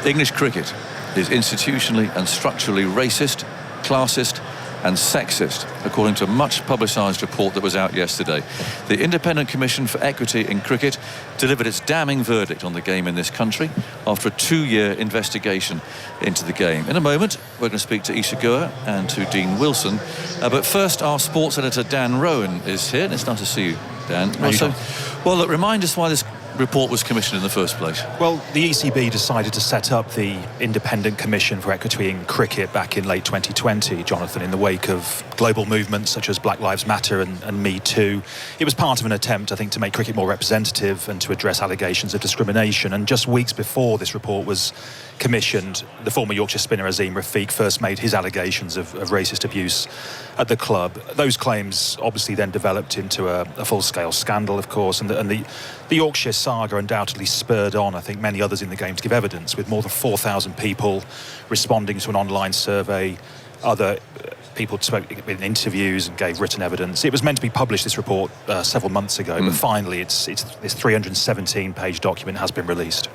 English cricket is institutionally and structurally racist, classist and sexist, according to a much publicised report that was out yesterday. The Independent Commission for Equity in Cricket delivered its damning verdict on the game in this country after a 2-year investigation into the game. In a moment, we're going to speak to Isha Goer and to Dean Wilson. But first, our sports editor, Dan Rowan, is here. And it's nice to see you, Dan. Well, look, remind us why this report was commissioned in the first place. Well, the ECB decided to set up the Independent Commission for Equity in Cricket back in late 2020, Jonathan, in the wake of global movements such as Black Lives Matter and Me Too. It was part of an attempt, I think, to make cricket more representative and to address allegations of discrimination. And just weeks before this report was commissioned, the former Yorkshire spinner Azeem Rafiq first made his allegations of racist abuse at the club. Those claims obviously then developed into a full-scale scandal, of course, and the Yorkshire saga undoubtedly spurred on, I think, many others in the game to give evidence, with more than 4,000 people responding to an online survey. Other people spoke in interviews and gave written evidence. It was meant to be published, this report, several months ago, but finally this 317-page document has been released.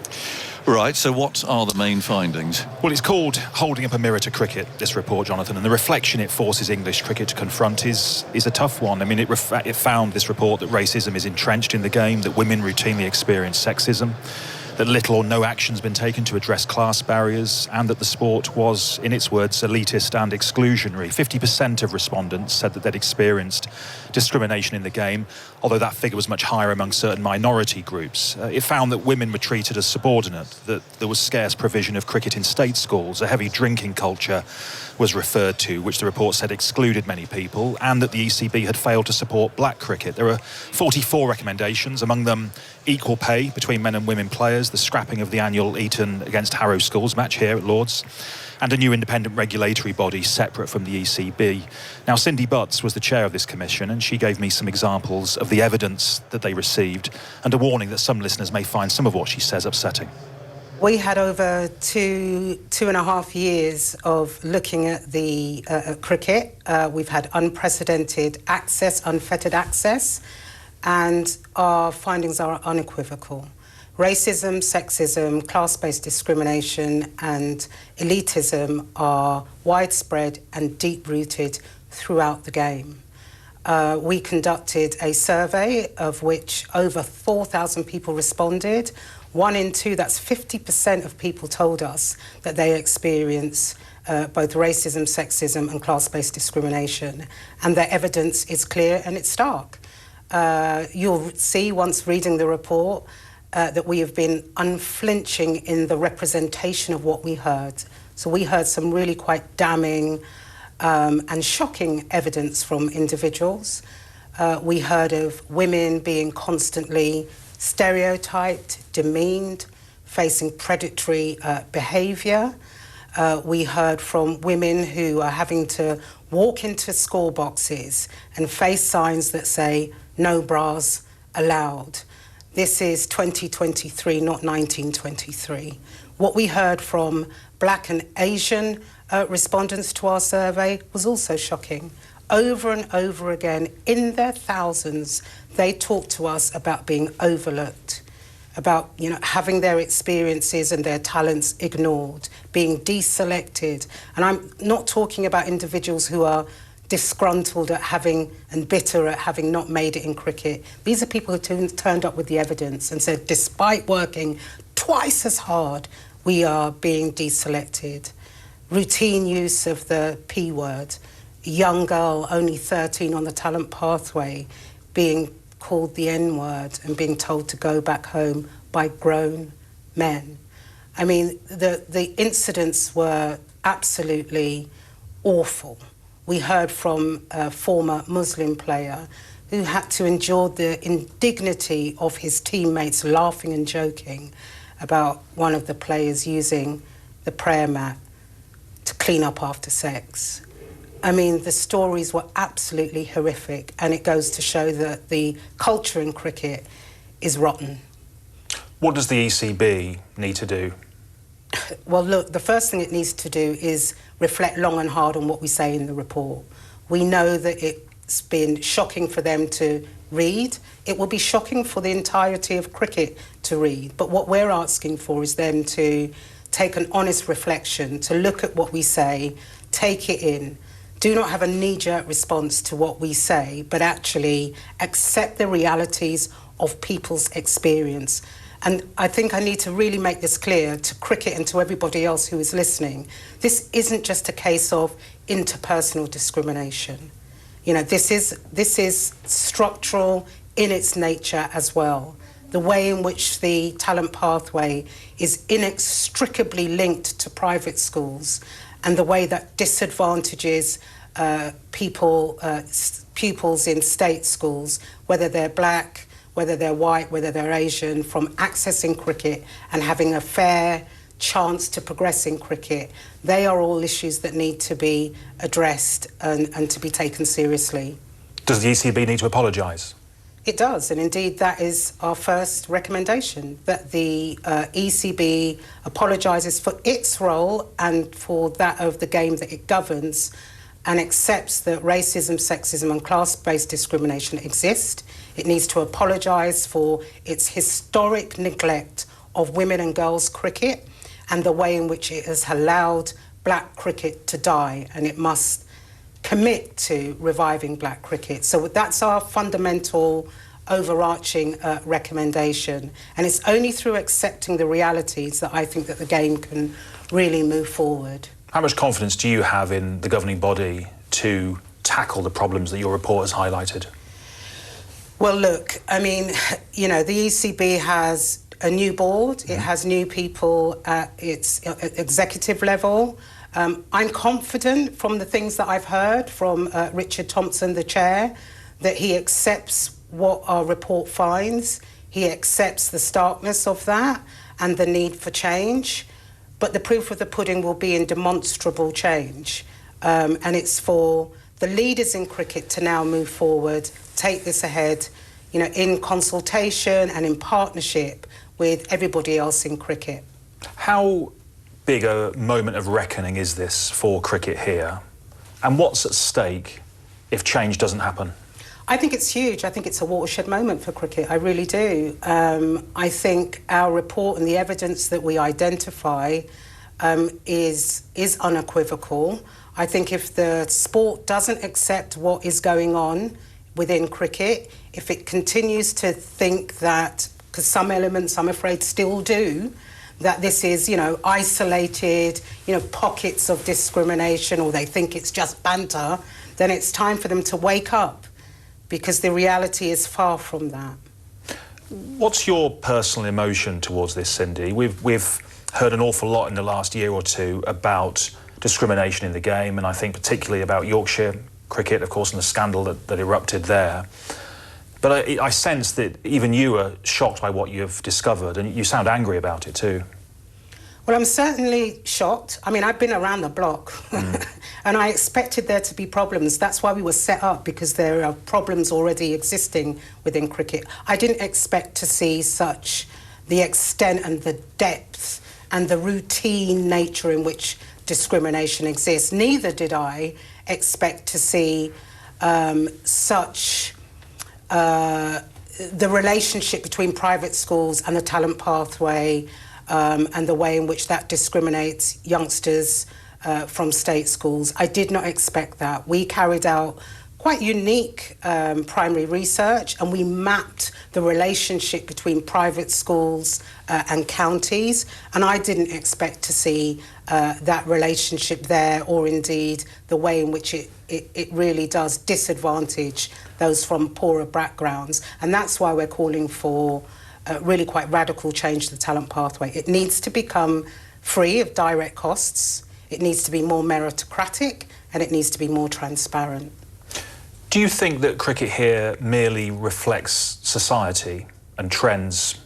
Right, so what are the main findings? Well, it's called Holding Up a Mirror to Cricket, this report, Jonathan, and the reflection it forces English cricket to confront is a tough one. I mean, it found, this report, that racism is entrenched in the game, that women routinely experience sexism, that little or no action's been taken to address class barriers, and that the sport was, in its words, elitist and exclusionary. 50% of respondents said that they'd experienced discrimination in the game, although that figure was much higher among certain minority groups. It found that women were treated as subordinate, that there was scarce provision of cricket in state schools, a heavy drinking culture was referred to, which the report said excluded many people, and that the ECB had failed to support black cricket. There are 44 recommendations, among them equal pay between men and women players, the scrapping of the annual Eton against Harrow schools match here at Lord's, and a new independent regulatory body separate from the ECB. Now, Cindy Butts was the chair of this commission, and she gave me some examples of the evidence that they received, and a warning that some listeners may find some of what she says upsetting. We had over two and a half years of looking at the cricket. We've had unprecedented access, unfettered access, and our findings are unequivocal. Racism, sexism, class-based discrimination and elitism are widespread and deep-rooted throughout the game. We conducted a survey of which over 4,000 people responded. 1 in 2, that's 50% of people told us that they experience both racism, sexism and class-based discrimination. And their evidence is clear and it's stark. You'll see once reading the report that we have been unflinching in the representation of what we heard. So we heard some really quite damning and shocking evidence from individuals. We heard of women being constantly stereotyped, demeaned, facing predatory behaviour. We heard from women who are having to walk into school boxes and face signs that say, "No bras allowed." This is 2023, not 1923. What we heard from Black and Asian respondents to our survey was also shocking. Over and over again, in their thousands, they talked to us about being overlooked, about having their experiences and their talents ignored, being deselected. And I'm not talking about individuals who are disgruntled at having and bitter at having not made it in cricket. These are people who turned up with the evidence and said, despite working twice as hard, we are being deselected. Routine use of the P word. A young girl, only 13, on the talent pathway, being called the N word and being told to go back home by grown men. I mean, the incidents were absolutely awful. We heard from a former Muslim player who had to endure the indignity of his teammates laughing and joking about one of the players using the prayer mat to clean up after sex. I mean, the stories were absolutely horrific, and it goes to show that the culture in cricket is rotten. What does the ECB need to do? Well, look, the first thing it needs to do is reflect long and hard on what we say in the report. We know that it's been shocking for them to read. It will be shocking for the entirety of cricket to read. But what we're asking for is them to take an honest reflection, to look at what we say, take it in. Do not have a knee-jerk response to what we say, but actually accept the realities of people's experience. And I think I need to really make this clear to cricket and to everybody else who is listening. This isn't just a case of interpersonal discrimination. You know, this is structural in its nature as well. The way in which the talent pathway is inextricably linked to private schools, and the way that disadvantages pupils in state schools, whether they're black, whether they're white, whether they're Asian, from accessing cricket and having a fair chance to progress in cricket. They are all issues that need to be addressed and to be taken seriously. Does the ECB need to apologise? It does, and indeed that is our first recommendation, that the ECB apologises for its role and for that of the game that it governs, and accepts that racism, sexism and class-based discrimination exist. It needs to apologise for its historic neglect of women and girls cricket and the way in which it has allowed black cricket to die, and it must commit to reviving black cricket. So that's our fundamental overarching recommendation, and it's only through accepting the realities that I think that the game can really move forward. How much confidence do you have in the governing body to tackle the problems that your report has highlighted? Well, look, I mean, you know, the ECB has a new board, it has new people at its executive level. I'm confident from the things that I've heard from Richard Thompson, the chair, that he accepts what our report finds. He accepts the starkness of that and the need for change. But the proof of the pudding will be in demonstrable change. And it's for the leaders in cricket to now move forward, take this ahead, you know, in consultation and in partnership with everybody else in cricket. How big a moment of reckoning is this for cricket here? And what's at stake if change doesn't happen? I think it's huge. I think it's a watershed moment for cricket. I really do. I think our report and the evidence that we identify is unequivocal. I think if the sport doesn't accept what is going on within cricket, if it continues to think that, because some elements, I'm afraid, still do, that this is, you know, isolated, you know, pockets of discrimination, or they think it's just banter, then it's time for them to wake up, because the reality is far from that. What's your personal emotion towards this, Cindy? We've heard an awful lot in the last year or two about discrimination in the game, and I think particularly about Yorkshire cricket, of course, and the scandal that erupted there. But I sense that even you are shocked by what you've discovered, and you sound angry about it too. Well, I'm certainly shocked. I mean, I've been around the block and I expected there to be problems. That's why we were set up, because there are problems already existing within cricket. I didn't expect to see such the extent and the depth and the routine nature in which discrimination exists. Neither did I expect to see such the relationship between private schools and the talent pathway, and the way in which that discriminates youngsters from state schools. I did not expect that. We carried out quite unique primary research, and we mapped the relationship between private schools and counties, and I didn't expect to see that relationship there, or indeed the way in which it really does disadvantage those from poorer backgrounds. And that's why we're calling for really quite radical change to the talent pathway. It needs to become free of direct costs, it needs to be more meritocratic, and it needs to be more transparent. Do you think that cricket here merely reflects society and trends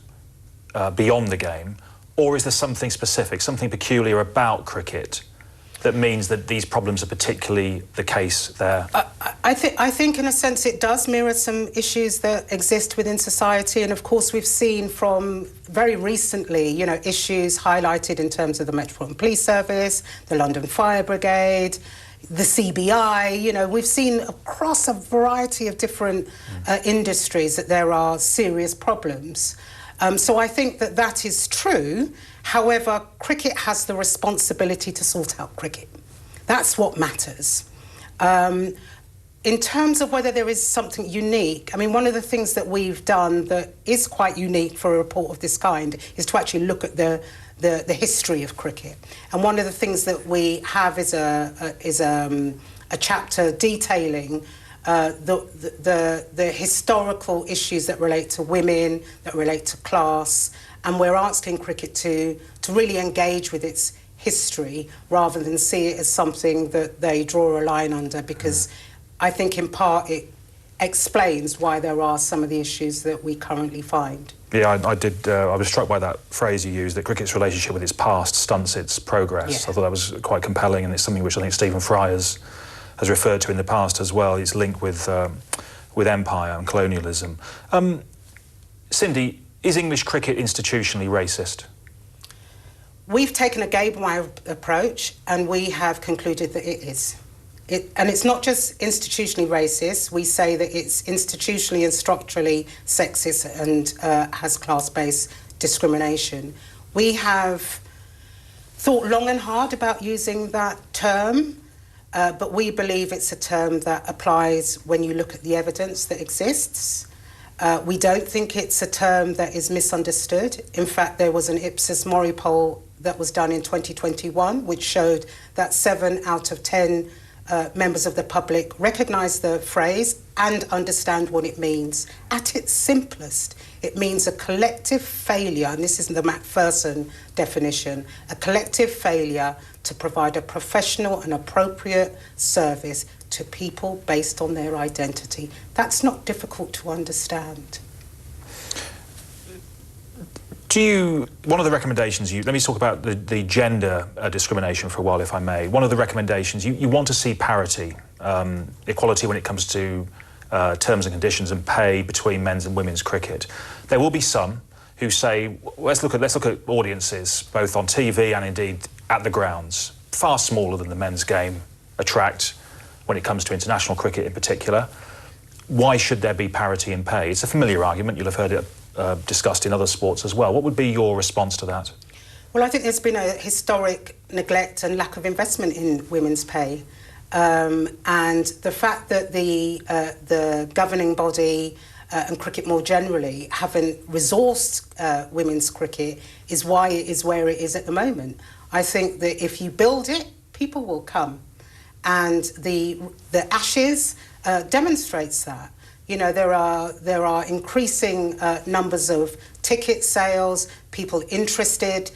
beyond the game, or is there something specific, something peculiar about cricket that means that these problems are particularly the case there? I think in a sense it does mirror some issues that exist within society, and of course we've seen from very recently, you know, issues highlighted in terms of the Metropolitan Police Service, the London Fire Brigade, the CBI. You know, we've seen across a variety of different industries that there are serious problems. So I think that that is true. However, cricket has the responsibility to sort out cricket. That's what matters. In terms of whether there is something unique, I mean, one of the things that we've done that is quite unique for a report of this kind is to actually look at the history of cricket. And one of the things that we have is a chapter detailing the historical issues that relate to women, that relate to class, and we're asking cricket to really engage with its history rather than see it as something that they draw a line under, because I think in part it explains why there are some of the issues that we currently find. Yeah, I was struck by that phrase you used, that cricket's relationship with its past stunts its progress. Yeah. I thought that was quite compelling, and it's something which I think Stephen Fry has referred to in the past as well. Its link with empire and colonialism. Cindy, is English cricket institutionally racist? We've taken a game-wide approach, and we have concluded that it is. And it's not just institutionally racist. We say that it's institutionally and structurally sexist and has class-based discrimination. We have thought long and hard about using that term, but we believe it's a term that applies when you look at the evidence that exists. We don't think it's a term that is misunderstood. In fact, there was an Ipsos Mori poll that was done in 2021, which showed that 7 out of 10 members of the public recognise the phrase and understand what it means. At its simplest, it means a collective failure, and this is the Macpherson definition, a collective failure to provide a professional and appropriate service to people based on their identity. That's not difficult to understand. One of the recommendations, let me talk about the gender discrimination for a while, if I may. One of the recommendations, you want to see parity, equality when it comes to terms and conditions and pay between men's and women's cricket. There will be some who say, let's look at audiences, both on TV and indeed at the grounds, far smaller than the men's game attract when it comes to international cricket in particular. Why should there be parity in pay? It's a familiar argument, you'll have heard it discussed in other sports as well. What would be your response to that? Well, I think there's been a historic neglect and lack of investment in women's pay. And the fact that the governing body and cricket more generally haven't resourced women's cricket is why it is where it is at the moment. I think that if you build it, people will come. And the Ashes demonstrates that. You know, there are increasing numbers of ticket sales, people interested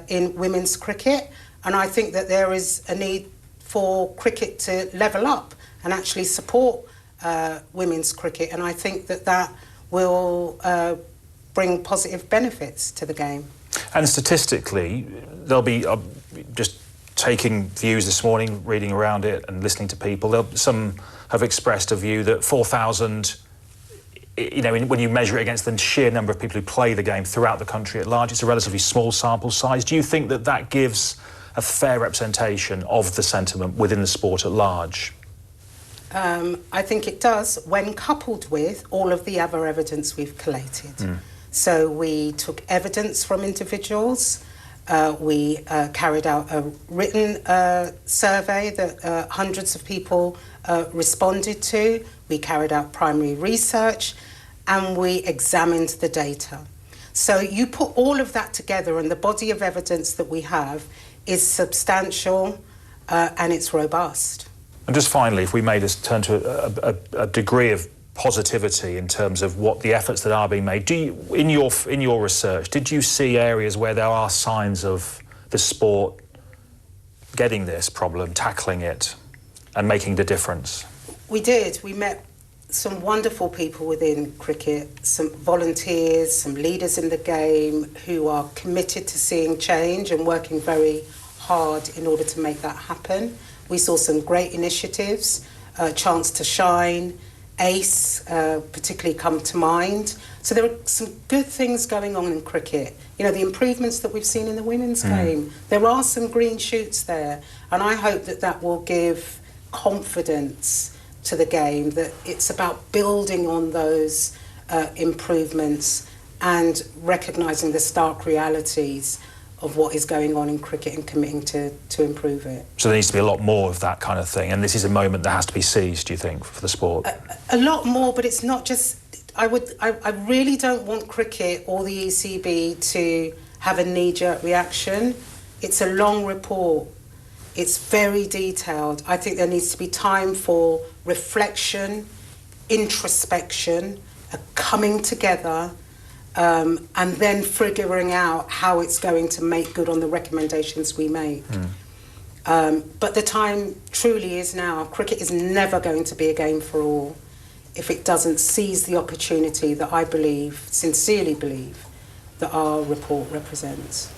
in women's cricket, and I think that there is a need for cricket to level up and actually support women's cricket, and I think that will bring positive benefits to the game. And statistically, there'll be, just taking views this morning, reading around it and listening to people, some have expressed a view that 4,000, you know, when you measure it against the sheer number of people who play the game throughout the country at large, it's a relatively small sample size. Do you think that that gives a fair representation of the sentiment within the sport at large? I think it does, when coupled with all of the other evidence we've collated. So we took evidence from individuals, we carried out a written survey that hundreds of people responded to, we carried out primary research, and we examined the data. So you put all of that together, and the body of evidence that we have is substantial and it's robust. And just finally, if we may just turn to a degree of positivity in terms of what the efforts that are being made. Do you, in your research, did you see areas where there are signs of the sport getting this problem, tackling it, and making the difference? We did. We met some wonderful people within cricket, some volunteers, some leaders in the game who are committed to seeing change and working very hard in order to make that happen. We saw some great initiatives, Chance to Shine, ACE particularly come to mind. So there are some good things going on in cricket. You know, the improvements that we've seen in the women's game, there are some green shoots there. And I hope that that will give confidence to the game, that it's about building on those improvements and recognising the stark realities of what is going on in cricket and committing to improve it. So there needs to be a lot more of that kind of thing, and this is a moment that has to be seized, do you think, for the sport? A lot more, but it's not just... I really don't want cricket or the ECB to have a knee-jerk reaction. It's a long report. It's very detailed. I think there needs to be time for reflection, introspection, a coming together, and then figuring out how it's going to make good on the recommendations we make. But the time truly is now. Cricket is never going to be a game for all if it doesn't seize the opportunity that I believe, sincerely believe, that our report represents.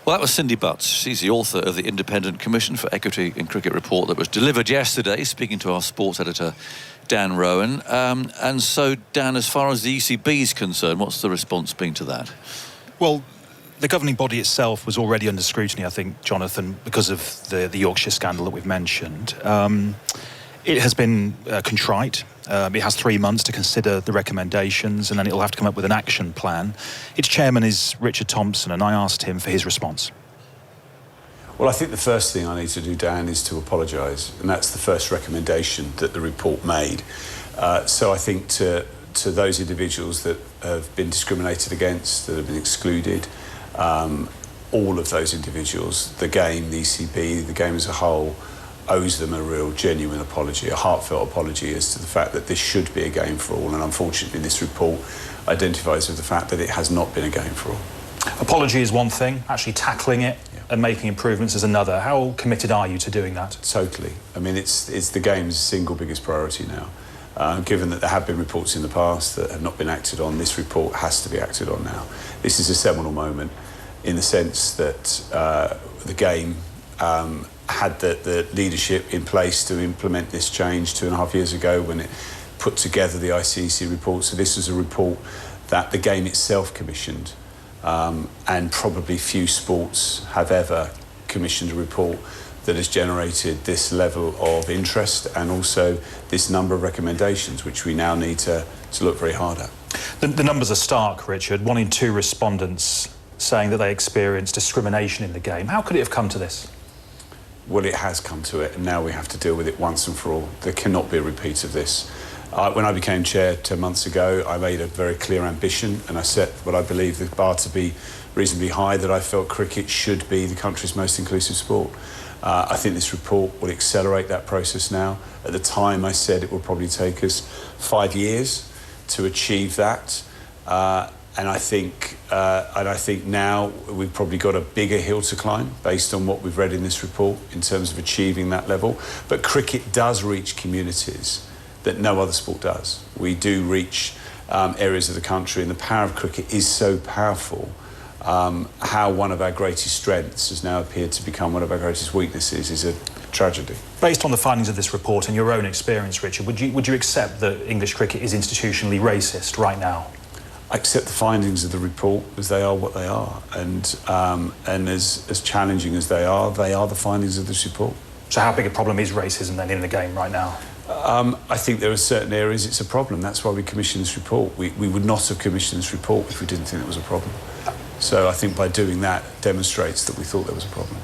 Well, that was Cindy Butts. She's the author of the Independent Commission for Equity in Cricket report that was delivered yesterday, speaking to our sports editor, Dan Rowan. And so, Dan, as far as the ECB is concerned, what's the response been to that? Well, the governing body itself was already under scrutiny, I think, Jonathan, because of the Yorkshire scandal that we've mentioned. It has been contrite. It has 3 months to consider the recommendations, and then it'll have to come up with an action plan. Its chairman is Richard Thompson, and I asked him for his response. Well, I think the first thing I need to do, Dan, is to apologise, and that's the first recommendation that the report made. So I think to those individuals that have been discriminated against, that have been excluded, all of those individuals, the game, the ECB, the game as a whole, owes them a real genuine apology, a heartfelt apology as to the fact that this should be a game for all, and unfortunately this report identifies with the fact that it has not been a game for all. Apology is one thing, actually tackling it and making improvements is another. How committed are you to doing that? Totally. I mean, it's the game's single biggest priority now. Given that there have been reports in the past that have not been acted on, this report has to be acted on now. This is a seminal moment in the sense that the game had the leadership in place to implement this change 2.5 years ago when it put together the ICC report. So this was a report that the game itself commissioned, and probably few sports have ever commissioned a report that has generated this level of interest and also this number of recommendations, which we now need to look very hard at. The numbers are stark, Richard. 1 in 2 respondents saying that they experienced discrimination in the game. How could it have come to this? Well, it has come to it, and now we have to deal with it once and for all. There cannot be a repeat of this. When I became chair 10 months ago, I made a very clear ambition, and I set what I believe the bar to be reasonably high, that I felt cricket should be the country's most inclusive sport. I think this report will accelerate that process now. At the time, I said it will probably take us 5 years to achieve that. And I think now we've probably got a bigger hill to climb based on what we've read in this report in terms of achieving that level. But cricket does reach communities that no other sport does. We do reach areas of the country, and the power of cricket is so powerful. How one of our greatest strengths has now appeared to become one of our greatest weaknesses is a tragedy. Based on the findings of this report and your own experience, Richard, would you accept that English cricket is institutionally racist right now? I accept the findings of the report as they are what they are, and as challenging as they are the findings of this report. So how big a problem is racism then in the game right now? I think there are certain areas it's a problem. That's why we commissioned this report. We would not have commissioned this report if we didn't think it was a problem. So I think by doing that demonstrates that we thought there was a problem.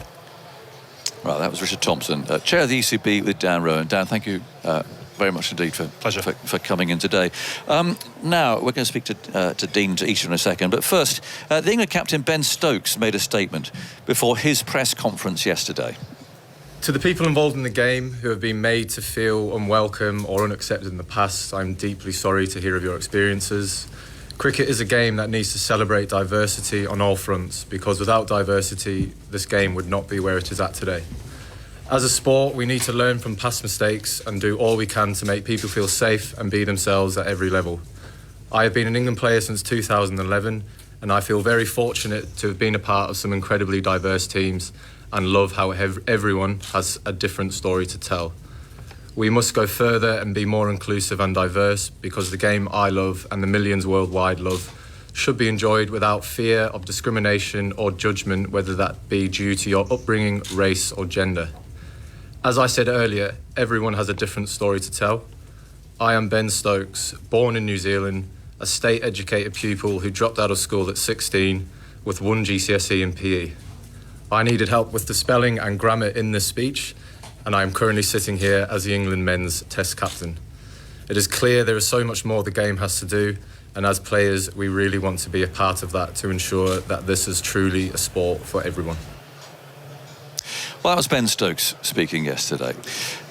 Right, that was Richard Thompson, Chair of the ECB with Dan Rowan. Dan, thank you very much indeed for coming in today. Now, we're going to speak to Dean Easter in a second, but first, the England captain Ben Stokes made a statement before his press conference yesterday. To the people involved in the game who have been made to feel unwelcome or unaccepted in the past, I'm deeply sorry to hear of your experiences. Cricket is a game that needs to celebrate diversity on all fronts, because without diversity, this game would not be where it is at today. As a sport, we need to learn from past mistakes and do all we can to make people feel safe and be themselves at every level. I have been an England player since 2011, and I feel very fortunate to have been a part of some incredibly diverse teams and love how everyone has a different story to tell. We must go further and be more inclusive and diverse, because the game I love and the millions worldwide love should be enjoyed without fear of discrimination or judgment, whether that be due to your upbringing, race or gender. As I said earlier, everyone has a different story to tell. I am Ben Stokes, born in New Zealand a state-educated pupil who dropped out of school at 16 with 1 GCSE in PE. I needed help with the spelling and grammar in this speech, and I am currently sitting here as the England men's Test captain. It is clear there is so much more the game has to do, and as players, we really want to be a part of that to ensure that this is truly a sport for everyone. Well, that was Ben Stokes speaking yesterday.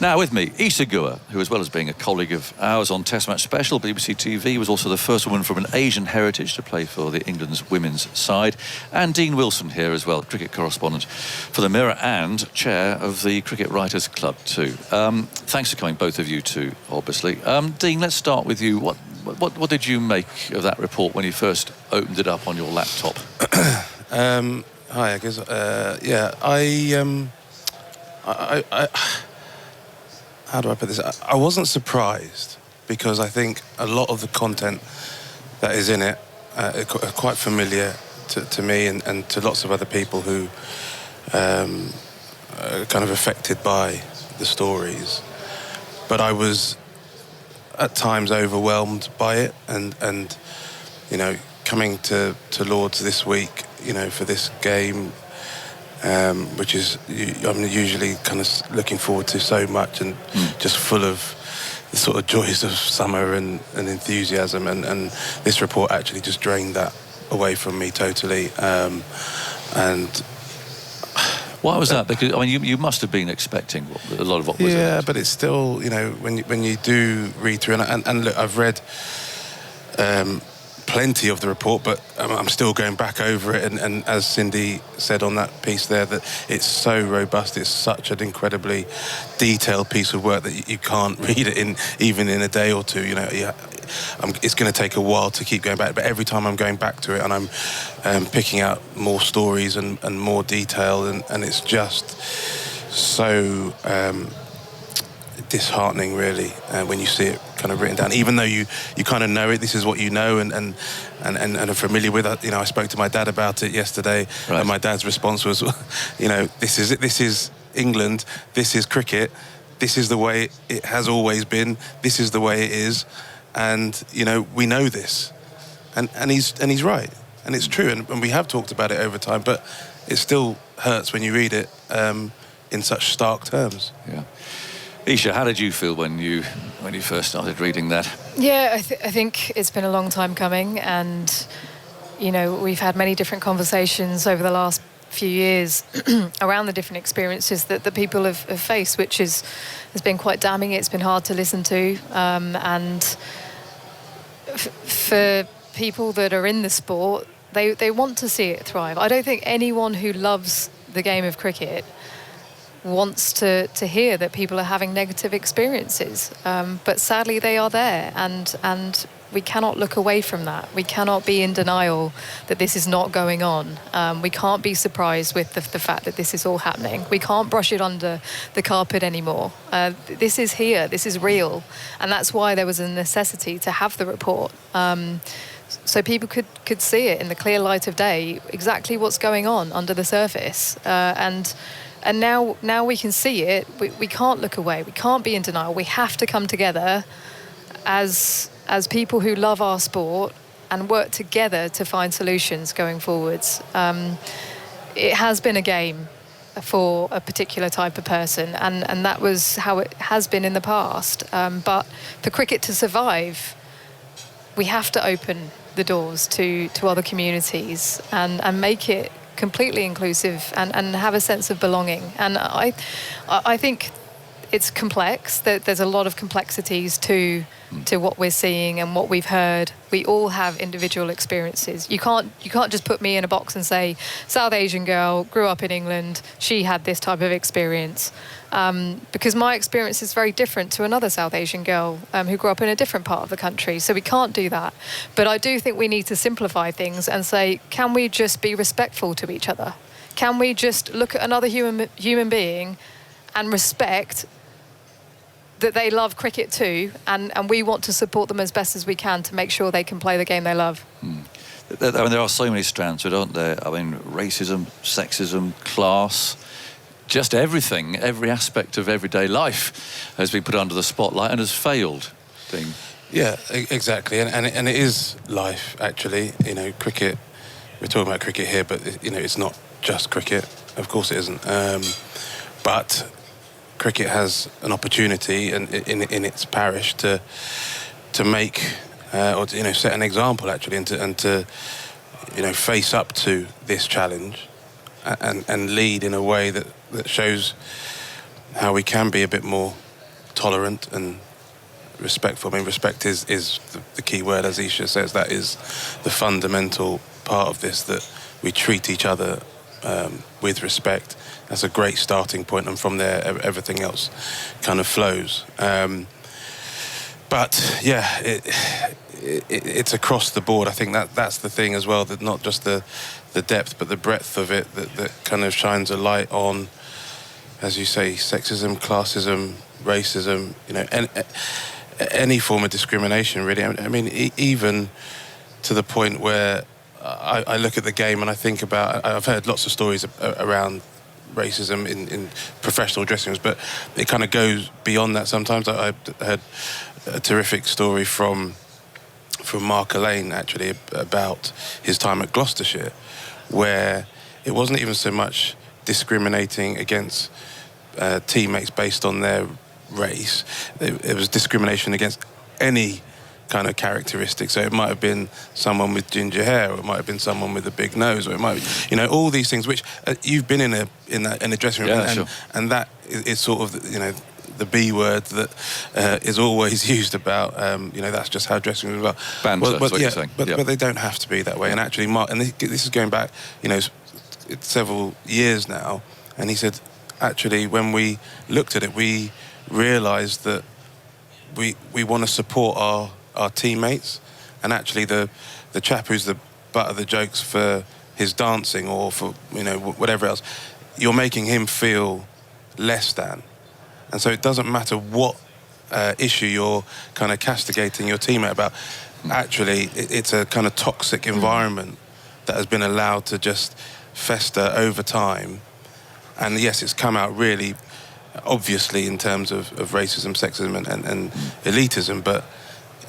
Now with me, Isha Guha, who as well as being a colleague of ours on Test Match Special, BBC TV, was also the first woman from an Asian heritage to play for the England's women's side. And Dean Wilson here as well, cricket correspondent for the Mirror and chair of the Cricket Writers Club too. Thanks for coming, both of you too, obviously. Dean, let's start with you. What did you make of that report when you first opened it up on your laptop? Hi, I guess. How do I put this? I wasn't surprised because I think a lot of the content that is in it are quite familiar to me and to lots of other people who are kind of affected by the stories. But I was at times overwhelmed by it, and you know, coming to Lord's this week, you know, for this game, which is I'm usually kind of looking forward to so much and just full of the sort of joys of summer and enthusiasm, and this report actually just drained that away from me totally. And why was that? Because I mean, you must have been expecting a lot of what was in it. Yeah, but it's still, you know, when you do read through, and look, I've read plenty of the report, but I'm still going back over it, and as Cindy said on that piece there, that it's so robust, it's such an incredibly detailed piece of work that you can't read it even in a day or two. You know, it's going to take a while to keep going back, but every time I'm going back to it and I'm picking out more stories and more detail, and it's just so disheartening, really, when you see it kind of written down. Even though you kind of know it, this is what you know, and are familiar with it. You know, I spoke to my dad about it yesterday, right. And my dad's response was, you know, this is it. This is England. This is cricket. This is the way it has always been. This is the way it is, and you know, we know this, and he's right, and it's true, and we have talked about it over time, but it still hurts when you read it in such stark terms. Yeah. Isha, how did you feel when you first started reading that? Yeah, I think it's been a long time coming, and you know, we've had many different conversations over the last few years around the different experiences that people have faced, which has been quite damning. It's been hard to listen to, and for people that are in the sport, they want to see it thrive. I don't think anyone who loves the game of cricket wants to hear that people are having negative experiences, but sadly they are there, and we cannot look away from that. We cannot be in denial that this is not going on. We can't be surprised with the fact that this is all happening. We can't brush it under the carpet anymore. This is here, this is real, and that's why there was a necessity to have the report, so people could see it in the clear light of day, exactly what's going on under the surface, and now we can see it. We can't look away. We can't be in denial. We have to come together as people who love our sport and work together to find solutions going forwards. It has been a game for a particular type of person, and that was how it has been in the past. But for cricket to survive, we have to open the doors to other communities and make it completely inclusive and have a sense of belonging. And I think it's complex. There's a lot of complexities to what we're seeing and what we've heard. We all have individual experiences. You can't just put me in a box and say, South Asian girl, grew up in England, she had this type of experience. Because my experience is very different to another South Asian girl who grew up in a different part of the country. So we can't do that. But I do think we need to simplify things and say, can we just be respectful to each other? Can we just look at another human being and respect that they love cricket too, and we want to support them as best as we can to make sure they can play the game they love? I mean, there are so many strands to it, aren't there? I mean, racism, sexism, class, just everything, every aspect of everyday life has been put under the spotlight and has failed. Yeah, exactly, and it is life, actually. You know, cricket, we're talking about cricket here, but, you know, it's not just cricket. Of course it isn't. But cricket has an opportunity in its parish to make, or to, you know, set an example, actually, and to you know, face up to this challenge and lead in a way that shows how we can be a bit more tolerant and respectful. I mean, respect is the key word, as Isha says. That is the fundamental part of this, that we treat each other with respect. That's a great starting point, and from there everything else kind of flows. But yeah, it's across the board. I think that's the thing as well, that not just the depth but the breadth of it that kind of shines a light on, as you say, sexism, classism, racism, you know, any form of discrimination, really. I mean, even to the point where I look at the game and I think about, I've heard lots of stories around racism in professional dressing rooms, but it kind of goes beyond that sometimes. I heard a terrific story from Mark Elaine, actually, about his time at Gloucestershire, where it wasn't even so much discriminating against teammates based on their race. It was discrimination against any kind of characteristic. So it might have been someone with ginger hair, or it might have been someone with a big nose, or it might be, you know, all these things which you've been in a dressing room, sure. and that is sort of, you know, the B word that is always used about, you know, that's just how dressing rooms are. Banter, that's what you're saying. But they don't have to be that way. And actually, Mark, and this is going back, you know, it's several years now, and he said, actually, when we looked at it, we realised that we want to support our teammates, and actually the chap who's the butt of the jokes for his dancing or for, you know, whatever else, you're making him feel less than. And so it doesn't matter what issue you're kind of castigating your teammate about. Actually, it's a kind of toxic environment that has been allowed to just fester over time. And yes, it's come out really obviously in terms of racism, sexism and elitism, but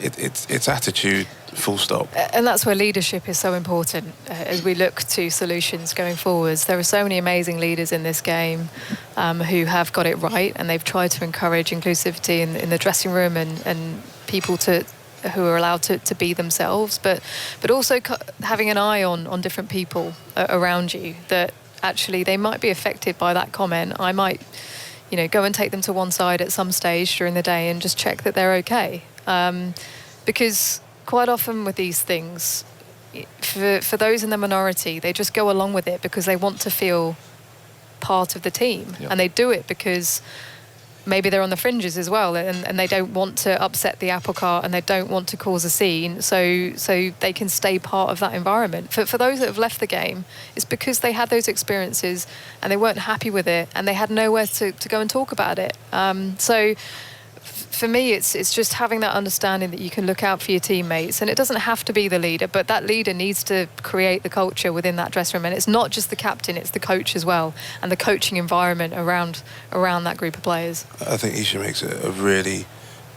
it's attitude, full stop. And that's where leadership is so important as we look to solutions going forwards. There are so many amazing leaders in this game who have got it right, and they've tried to encourage inclusivity in the dressing room and people who are allowed to be themselves, but also having an eye on different people around you, that actually they might be affected by that comment. I might, you know, go and take them to one side at some stage during the day and just check that they're okay. Because quite often with these things, for those in the minority, they just go along with it because they want to feel part of the team. Yep. And they do it because maybe they're on the fringes as well, and they don't want to upset the apple cart, and they don't want to cause a scene, so they can stay part of that environment. For those that have left the game, it's because they had those experiences and they weren't happy with it, and they had nowhere to go and talk about it. So for me, it's just having that understanding that you can look out for your teammates, and it doesn't have to be the leader, but that leader needs to create the culture within that dressing room. And it's not just the captain, it's the coach as well, and the coaching environment around that group of players. I think Isha makes a really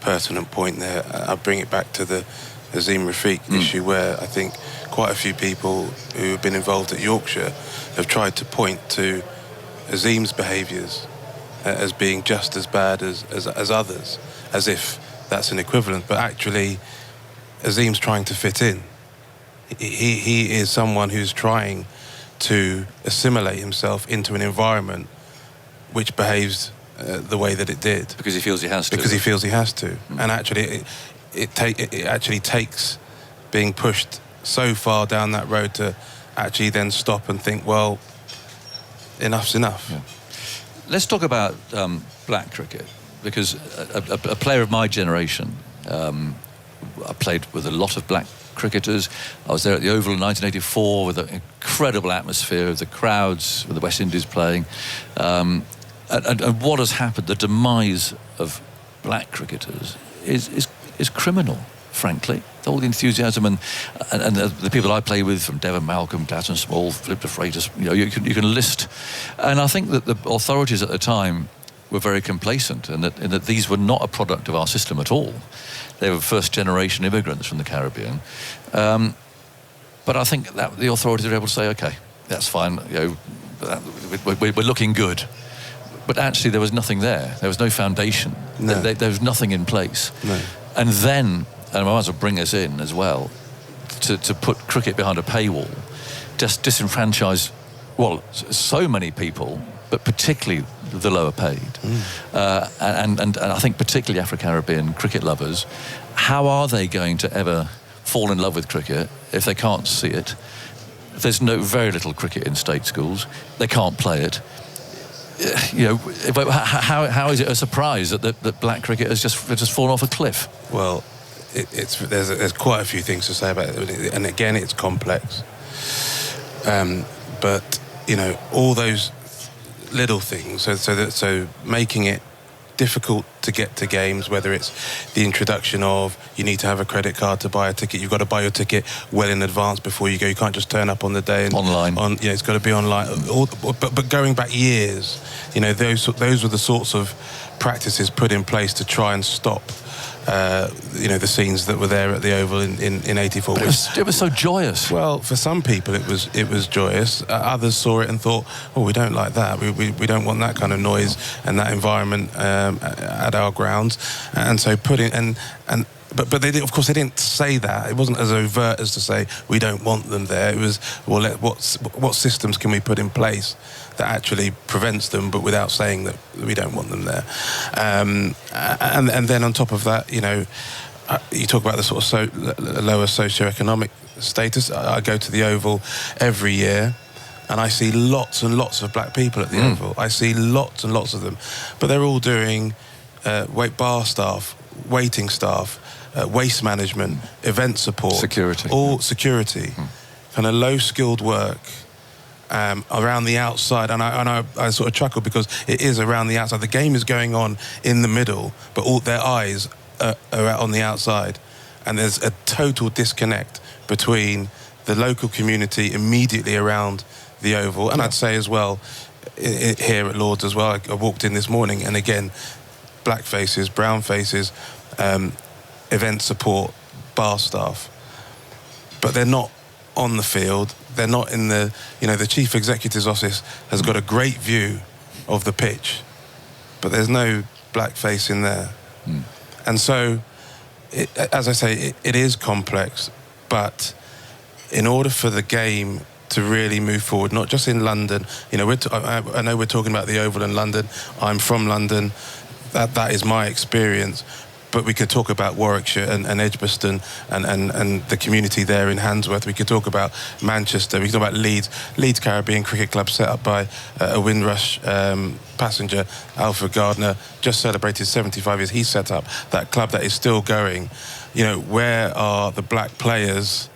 pertinent point there. I'll bring it back to the Azim Rafiq issue, where I think quite a few people who have been involved at Yorkshire have tried to point to Azim's behaviours as being just as bad as others, as if that's an equivalent. But actually, Azim's trying to fit in. He is someone who's trying to assimilate himself into an environment which behaves the way that it did. Because he feels he has to. Because he feels he has to. And actually, it actually takes being pushed so far down that road to actually then stop and think, well, enough's enough. Yeah. Let's talk about black cricket, because a player of my generation, I played with a lot of black cricketers. I was there at the Oval in 1984 with an incredible atmosphere of the crowds, with the West Indies playing. And what has happened, the demise of black cricketers is criminal, frankly. All the enthusiasm and the people I play with, from Devon Malcolm, Gladstone Small, Philip de Freitas, you know, you can list. And I think that the authorities at the time were very complacent, and that these were not a product of our system at all. They were first-generation immigrants from the Caribbean. But I think that the authorities are able to say, OK, that's fine, we're looking good. But actually, there was nothing there. There was no foundation. No. There was nothing in place. No. And then, and I might as well bring us in as well, to put cricket behind a paywall, just disenfranchise, well, so many people, but particularly the lower paid. And I think particularly Afro-Caribbean cricket lovers, how are they going to ever fall in love with cricket if they can't see it? There's very little cricket in state schools. They can't play it. How is it a surprise that black cricket has just fallen off a cliff? Well, there's quite a few things to say about it, and again, it's complex. But all those little things. So making it difficult to get to games, whether it's the introduction of you need to have a credit card to buy a ticket, you've got to buy your ticket well in advance before you go. You can't just turn up on the day and online. It's got to be online. But going back years, those were the sorts of practices put in place to try and stop the scenes that were there at the Oval in '84. It was so joyous. Well, for some people it was joyous. Others saw it and thought, "Oh, we don't like that. We don't want that kind of noise and that environment at our grounds." And so But they did, of course, they didn't say that. It wasn't as overt as to say we don't want them there. It was, well, what systems can we put in place that actually prevents them, but without saying that we don't want them there. And then on top of that, you talk about the sort of lower socioeconomic status. I go to the Oval every year, and I see lots and lots of black people at the Oval. I see lots and lots of them, but they're all doing bar staff, waiting staff, waste management, event support, security, kind of low-skilled work around the outside. And I sort of chuckle because it is around the outside. The game is going on in the middle, but all their eyes are out on the outside, and there's a total disconnect between the local community immediately around the Oval, and I'd say as well here at Lord's as well. I walked in this morning, and again, black faces, brown faces, event support, bar staff, but they're not on the field. They're not in the chief executive's office has got a great view of the pitch, but there's no black face in there. And so, as I say, it is complex, but in order for the game to really move forward, not just in London, I know we're talking about the Oval in London. I'm from London. That is my experience. But we could talk about Warwickshire and Edgbaston and the community there in Handsworth. We could talk about Manchester. We could talk about Leeds. Leeds Caribbean Cricket Club, set up by a Windrush passenger, Alfred Gardner, just celebrated 75 years. He set up that club that is still going. Where are the black players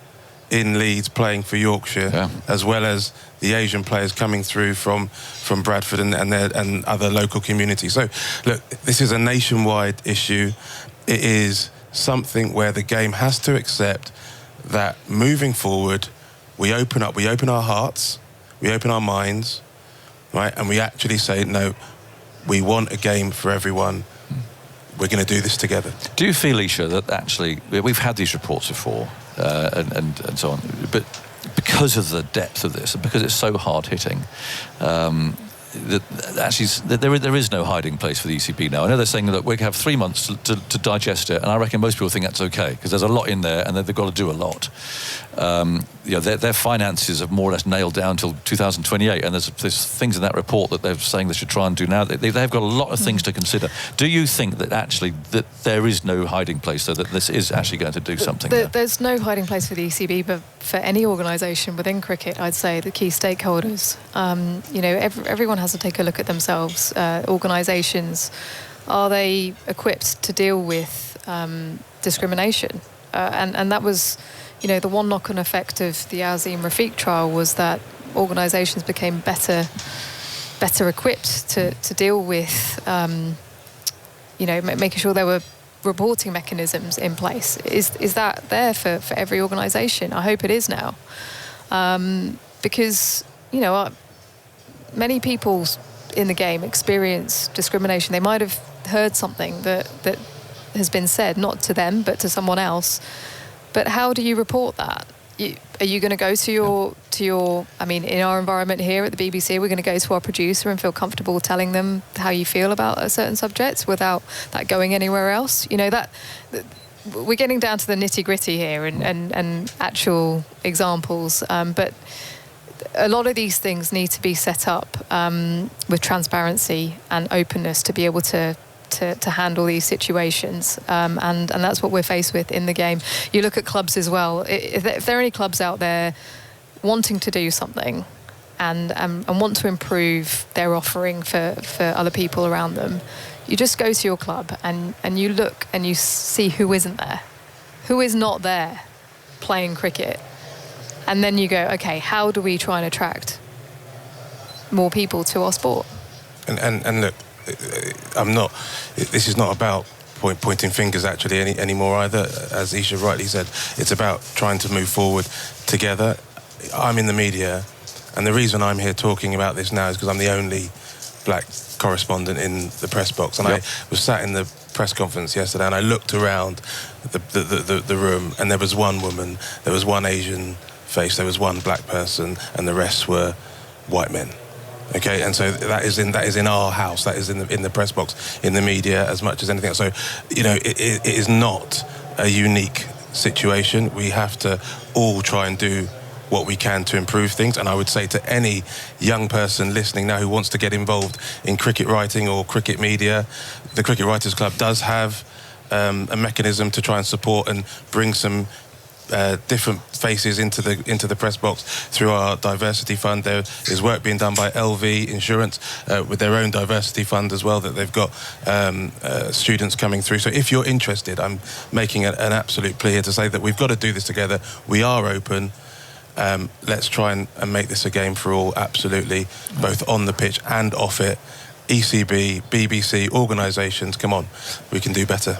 in Leeds playing for Yorkshire, as well as the Asian players coming through from Bradford and other local communities? So, look, this is a nationwide issue. It is something where the game has to accept that moving forward, we open our hearts, we open our minds, right, and we actually say, no, we want a game for everyone. We're going to do this together. Do you feel, Isha, that actually we've had these reports before and so on, but because of the depth of this and because it's so hard-hitting, there is no hiding place for the ECB now. I know they're saying that we have 3 months to digest it, and I reckon most people think that's okay because there's a lot in there and they've got to do a lot. Their finances have more or less nailed down until 2028, and there's things in that report that they're saying they should try and do now. They've got a lot of things to consider. Do you think that actually that there is no hiding place, so that this is actually going to do something? There's no hiding place for the ECB, but for any organisation within cricket, I'd say the key stakeholders. Everyone has to take a look at themselves. Organisations, are they equipped to deal with discrimination? And that was, the one knock-on effect of the Azim Rafiq trial was that organisations became better equipped to deal with, making sure there were reporting mechanisms in place. Is that there for every organisation? I hope it is now, because many people in the game experience discrimination. They might have heard something that has been said, not to them, but to someone else. But how do you report that? Are you going to go to your? I mean, in our environment here at the BBC, we're going to go to our producer and feel comfortable telling them how you feel about a certain subject without that going anywhere else. You know, that we're getting down to the nitty gritty here and actual examples. But a lot of these things need to be set up with transparency and openness to be able to handle these situations, and that's what we're faced with in the game. You look at clubs as well. If there are any clubs out there wanting to do something and want to improve their offering for other people around them, you just go to your club and you look and you see who isn't there, who is not there playing cricket, and then you go, okay, how do we try and attract more people to our sport? And look, this is not about pointing fingers actually anymore either. As Isha rightly said, it's about trying to move forward together. I'm in the media, and the reason I'm here talking about this now is because I'm the only black correspondent in the press box. And I was sat in the press conference yesterday, and I looked around the room, and there was one woman, there was one Asian face, there was one black person, and the rest were white men. Okay, and so that is in our house, that is in the press box, in the media, as much as anything else. So, you know, it is not a unique situation. We have to all try and do what we can to improve things. And I would say to any young person listening now who wants to get involved in cricket writing or cricket media, the Cricket Writers Club does have a mechanism to try and support and bring some different faces into the press box through our diversity fund. There is work being done by LV Insurance with their own diversity fund as well, that they've got students coming through. So if you're interested, I'm making an absolute plea here to say that we've got to do this together. We are open. Let's try and make this a game for all, absolutely, both on the pitch and off it. ECB, BBC, organisations, come on, we can do better.